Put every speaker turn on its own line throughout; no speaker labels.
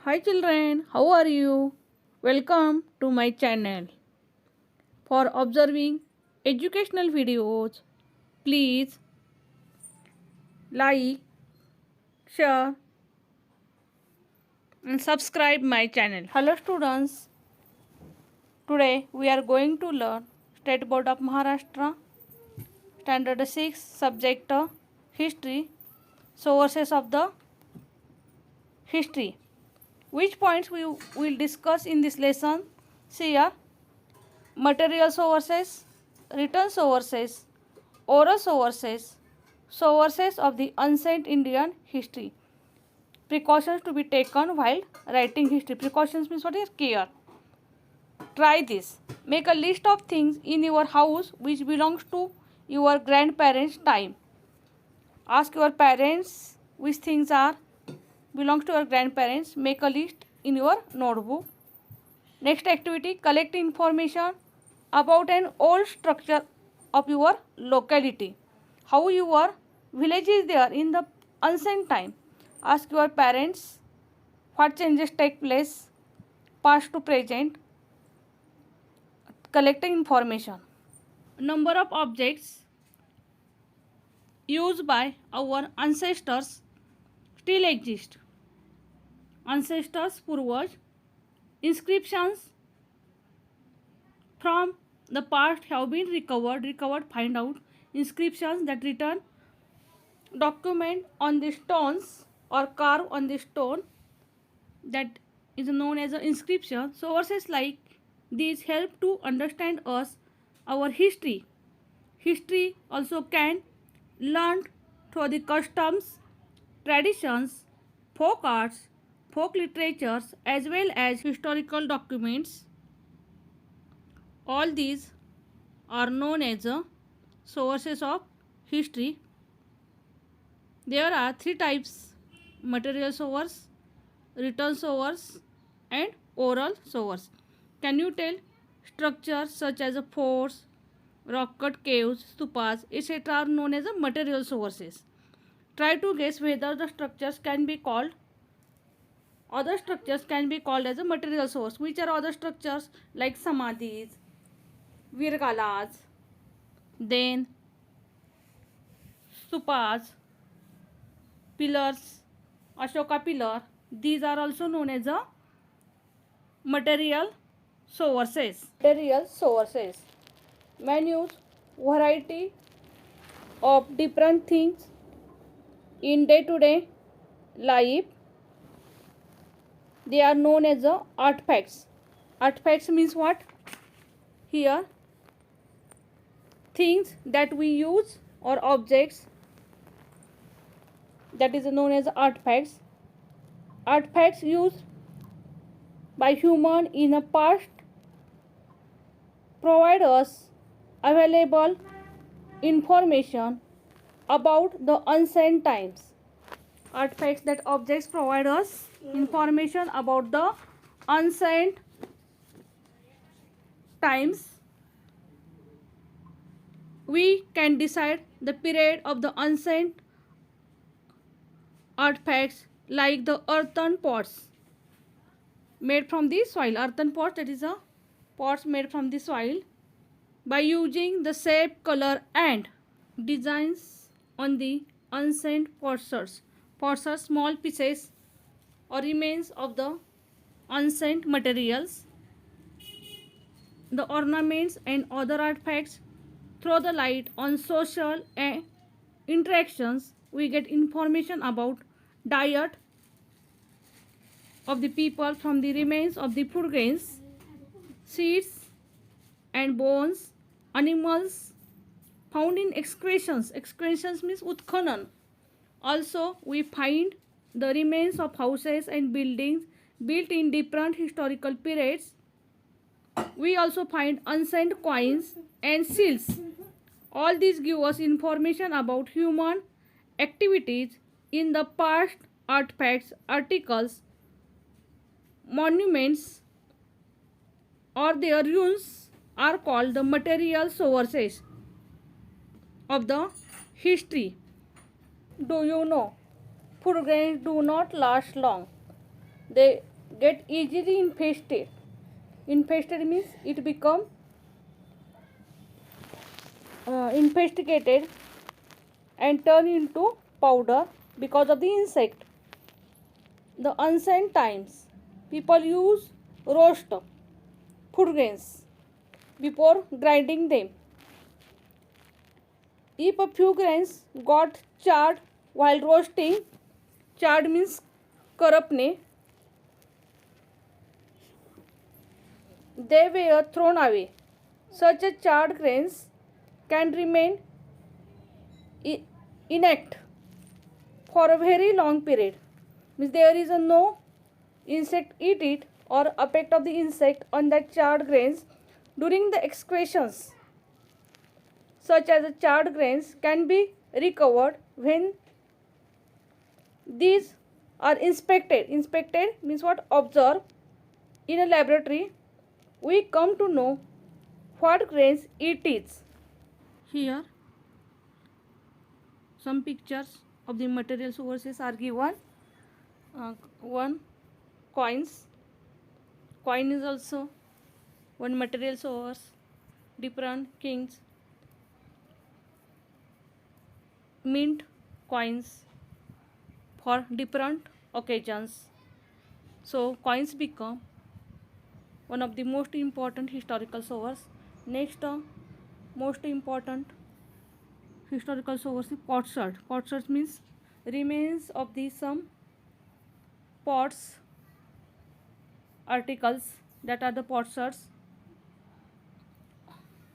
Hi children, how are you? Welcome to my channel. For observing educational videos, please like, share and subscribe my channel. Hello students, today we are going to learn State Board of Maharashtra Standard 6 subject History, sources of the history. Which points we will discuss in this lesson? See here. Material sources, written sources, oral sources, sources of the ancient Indian history. Precautions to be taken while writing history. Precautions means what is care. Try this. Make a list of things in your house which belongs to your grandparents' time. Ask your parents which things are belongs to your grandparents. Make a list in your notebook. Next activity, collect information about an old structure of your locality. How your village is there in the ancient time. Ask your parents what changes take place past to present. Collecting information. Number of objects used by our ancestors still exist. Ancestors, purvaj, inscriptions from the past have been recovered, find out inscriptions that written document on the stones or carve on the stone, that is known as an inscription. Sources like these help to understand us, our history. History also can learn through the customs, traditions, folk arts, folk literatures as well as historical documents. All these are known as sources of history. There are three types: material source, written source and oral source. Can you tell structures such as forts, rock cut caves, stupas, etc. are known as material sources? Try to guess whether the structures can be called other structures can be called as a material source. Which are other structures like samadhis, virgalas, then stupas, pillars, Ashoka pillar. These are also known as a material sources. Material sources. Man use variety of different things in day-to-day life. They are known as artifacts. Artifacts means what? Here, things that we use or objects, that is known as artifacts. Artifacts used by human in the past provide us available information about the ancient times. Artifacts, that objects provide us information about the ancient times. We can decide the period of the ancient artifacts like the earthen pots made from the soil. Earthen pots, that is a pots made from the soil, by using the shape, color and designs on the ancient potsherds. Pots are small pieces or remains of the ancient materials. The ornaments and other artifacts throw the light on social interactions. We get information about diet of the people from the remains of the food grains, seeds and bones, animals found in excretions. Excretions means utkhanan. Also, we find the remains of houses and buildings built in different historical periods. We also find ancient coins and seals. All these give us information about human activities in the past. Artifacts, articles, monuments or their ruins are called the material sources of the history. Do you know food grains do not last long? They get easily infested. Infested means it become infestigated and turn into powder because of the insect. The ancient times, people use roast food grains before grinding them. If a few grains got charred while roasting, charred means करपणे, they were thrown away. Such a charred grains can remain intact for a very long period. Means there is a no insect eat it or effect of the insect on that charred grains during the excretions. Such as the charred grains can be recovered when these are inspected. Inspected means what? Observed in a laboratory. We come to know what grains it is. Here some pictures of the material sources are given. One, coins. Coin is also one material source. Different kings mint coins for different occasions. So coins become one of the most important historical source. Next, most important historical source is potsherd. Potsherd means remains of the some pots articles, that are the potsherds.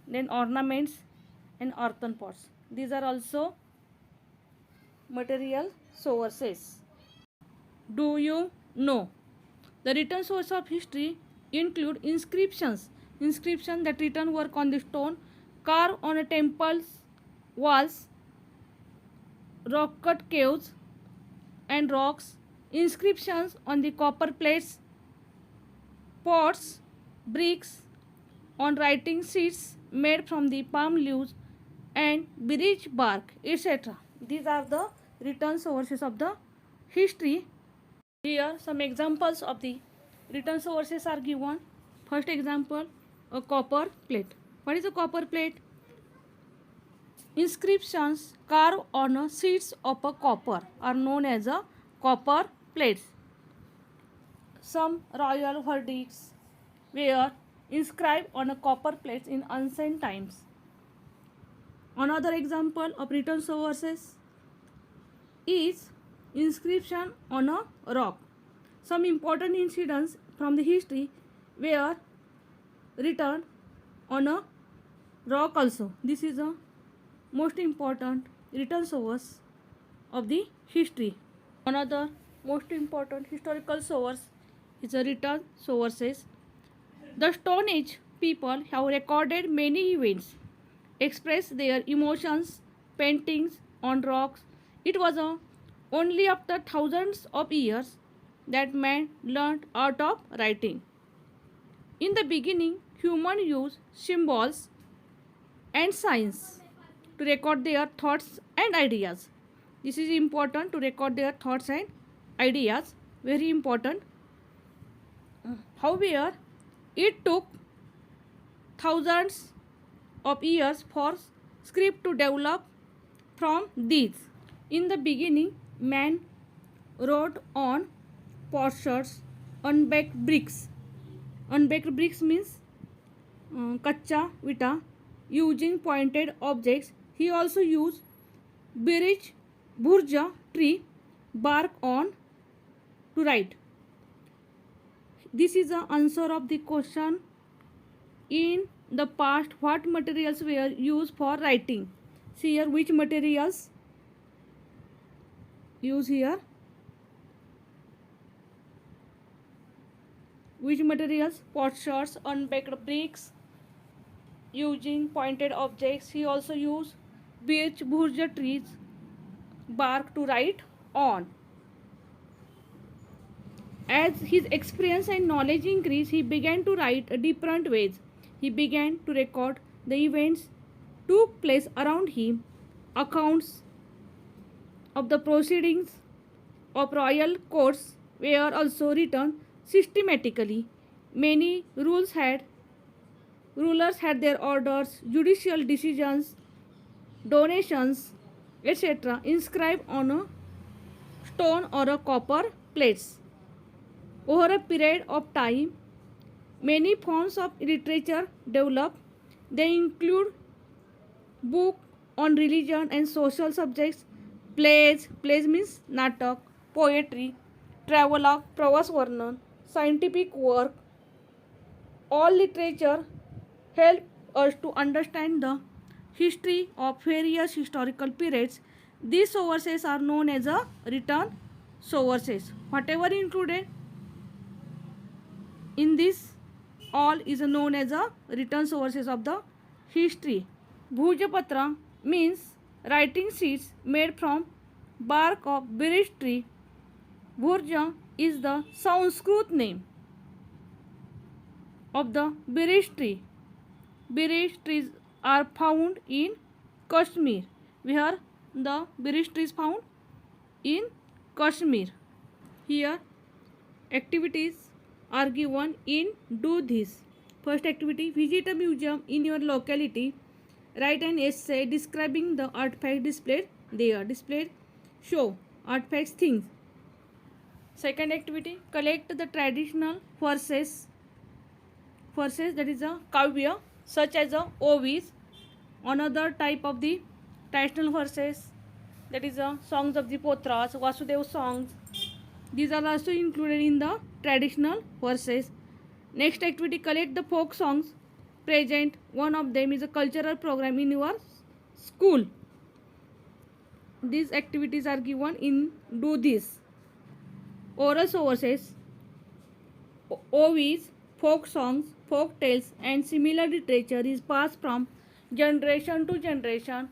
Then ornaments and earthen pots. These are also material sources. Do you know? The written source of history include inscriptions. Inscriptions that written work on the stone, carved on a temple's walls, rock cut caves and rocks, inscriptions on the copper plates, pots, bricks, on writing sheets made from the palm leaves and birch bark, etc. These are the written sources of the history. Here some examples of the written sources are given. First example, a copper plate. What is a copper plate? Inscriptions carved on a sheets of a copper are known as a copper plates. Some royal verdicts were inscribed on a copper plates in ancient times. Another example of written sources is inscription on a rock. Some important incidents from the history were written on a rock also. This is a most important written source of the history. Another most important historical source is a written sources. The Stone Age people have recorded many events, expressed their emotions, paintings on rocks. It was only after thousands of years that man learned art of writing. In the beginning, humans used symbols and signs to record their thoughts and ideas. This is important, to record their thoughts and ideas, very important. However, it took thousands of years for script to develop from these. In the beginning, man wrote on potsherds, unbaked bricks. Unbaked bricks means kacha vita, using pointed objects. He also used birch burja tree bark on to write. This is the answer of the question. In the past, what materials were used for writing? See here which materials use here. Which materials? Potsherds, unbaked bricks, using pointed objects. He also used birch burja trees bark to write on. As his experience and knowledge increased, he began to write different ways. He began to record the events took place around him. Accounts of the proceedings of royal courts were also written. systematically. Many rulers had their orders, judicial decisions, donations, etc. inscribed on a stone or a copper plates. Over a period of time, many forms of literature develop. They include book on religion and social subjects, plays means natak, poetry, travelogue, प्रवास वर्णन, scientific work. All literature help us to understand the history of various historical periods. These sources are known as a written sources. Whatever included in this all is known as a written sources of the history. Bhujapatra means writing sheets made from bark of birch tree. Bhurja is the Sanskrit name of the birch tree. Birch trees are found in Kashmir. Where the birch trees found? In Kashmir. Here activities are given in do this. First activity, visit a museum in your locality. Write an essay describing the artifacts displayed there. Displayed show artifacts things. Second activity, collect the traditional verses that is a kavya such as a ovis. Another type of the traditional verses that is a songs of the potras, Vasudev songs. These are also included in the traditional verses. Next activity, collect the folk songs present. One of them is a cultural program in your school. These activities are given in do this. Oral sources, ovis, folk songs, folk tales and similar literature is passed from generation to generation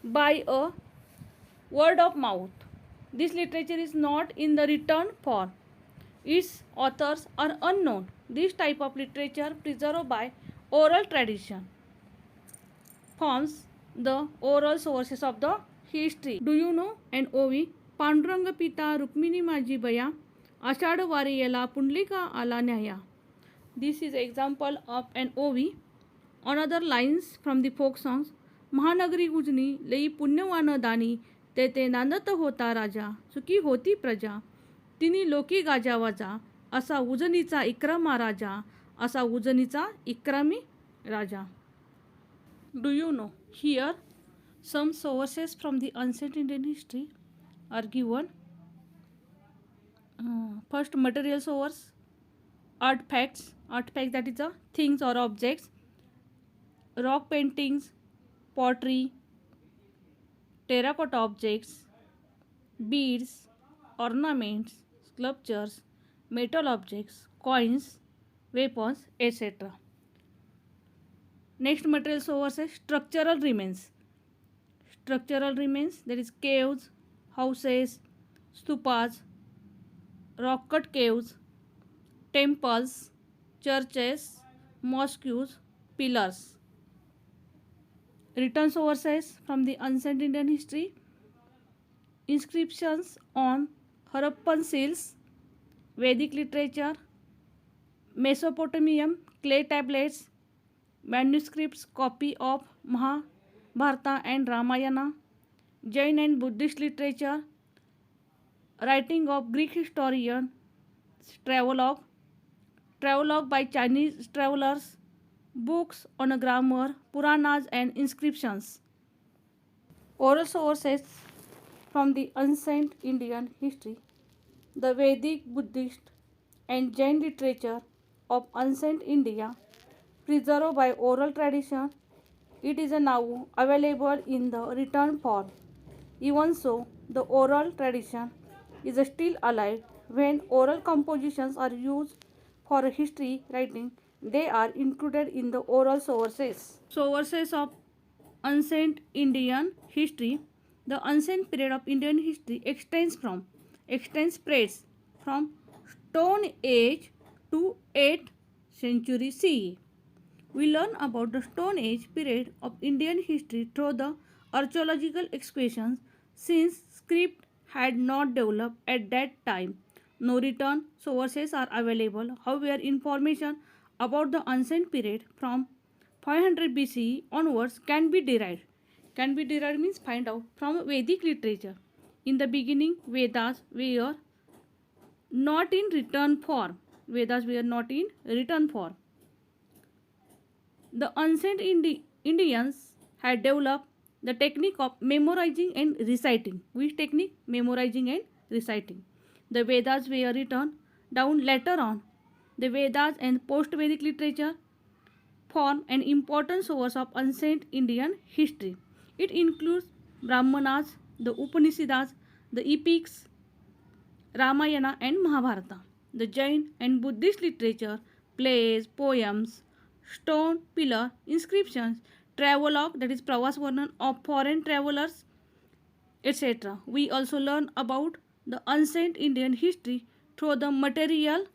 by a word of mouth. This literature is not in the written form. Its authors are unknown. This type of literature preserved by oral tradition forms the oral sources of the history. Do you know an ovi? Pandurang पिता रुक्मिणी माझी बया आषाढ वारी येला पुंडलिका आला न्याया. This is example of an ovi. Another lines from the folk songs. Mahanagari Ujani लई पुण्यवान दानी तेथे नांदत होता राजा सुखी होती प्रजा तिनी लोकी गाजा वाजा असा उजनीचा इक्रमा राजा असा उजनीचा इक्रामी राजा. Do you know? Here some sources from the ancient Indian history are given. First, material source, artifacts that is a things or objects, rock paintings, pottery, terracotta objects, beads, ornaments, sculptures, metal objects, coins, weapons, etc. Next material source is structural remains. Structural remains, that is caves, houses, stupas, rock cut caves, temples, churches, mosques, pillars. Written sources from the ancient Indian history, inscriptions on Harappan seals, Vedic literature, Mesopotamian clay tablets, manuscripts copy of Mahabharata and Ramayana, Jain and Buddhist literature, writing of Greek historian, travelogue by Chinese travelers, books on a grammar, Puranas and inscriptions. Oral sources from the ancient Indian history, the Vedic, Buddhist and Jain literature of ancient India preserved by oral tradition. It is now available in the written form. Even so, the oral tradition is still alive. When oral compositions are used for history writing, they are included in the oral sources. Sources of ancient Indian history. The ancient period of Indian history spreads from Stone Age to 8th century CE. We learn about the Stone Age period of Indian history through the archaeological excavations, since script had not developed at that time. No written sources are available. However, information about the ancient period from 500 BCE onwards can be derived. Can be derived means find out from Vedic literature. In the beginning, Vedas were not in written form. Vedas were not in written form. The ancient Indians had developed the technique of memorizing and reciting. Which technique? Memorizing and reciting. The Vedas were written down later on. The Vedas and post-Vedic literature form an important source of ancient Indian history. It includes Brahmanas, the Upanishads, the epics, Ramayana and Mahabharata. The Jain and Buddhist literature, plays, poems, stone pillar inscriptions, travelogue that is Pravas Varnan of foreign travelers, etc. We also learn about the ancient Indian history through the material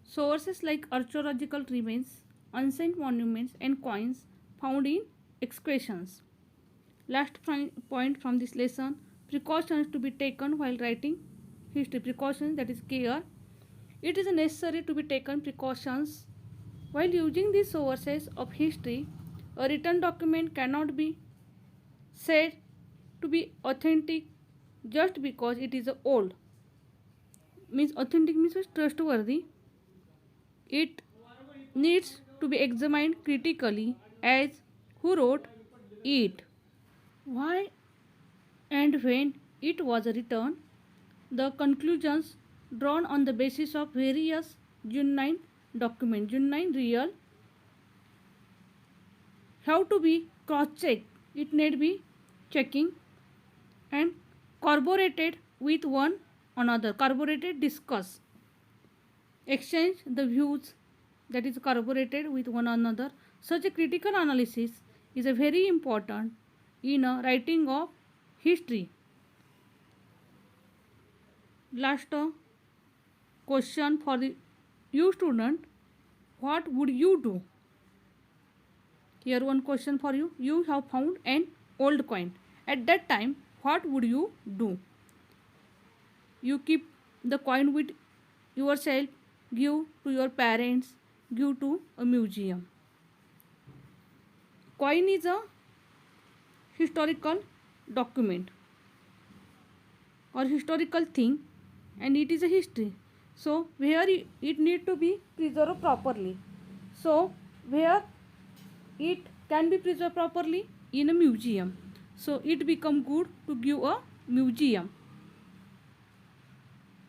sources like archaeological remains, ancient monuments and coins found in excavations. Last point from this lesson, precautions to be taken while writing history. Precautions, that is care. It is necessary to be taken precautions while using these sources of history. A written document cannot be said to be authentic just because it is old. Means authentic means trustworthy. It needs to be examined critically as who wrote it, why and when it was written. The conclusions drawn on the basis of various genuine documents, genuine real, have to be cross-checked. It need be checking and corroborated with one another. Corroborated, discuss, exchange the views, that is corroborated with one another. Such a critical analysis is a very important in a writing of history. Last question for the you student, what would you do? Here one question for you. You have found an old coin. At that time, what would you do? You keep the coin with yourself, give to your parents, give to a museum. Coin is a historical document or historical thing, and it is a history. So where it need to be preserved properly. So where it can be preserved properly? In a museum. So it become good to give a museum.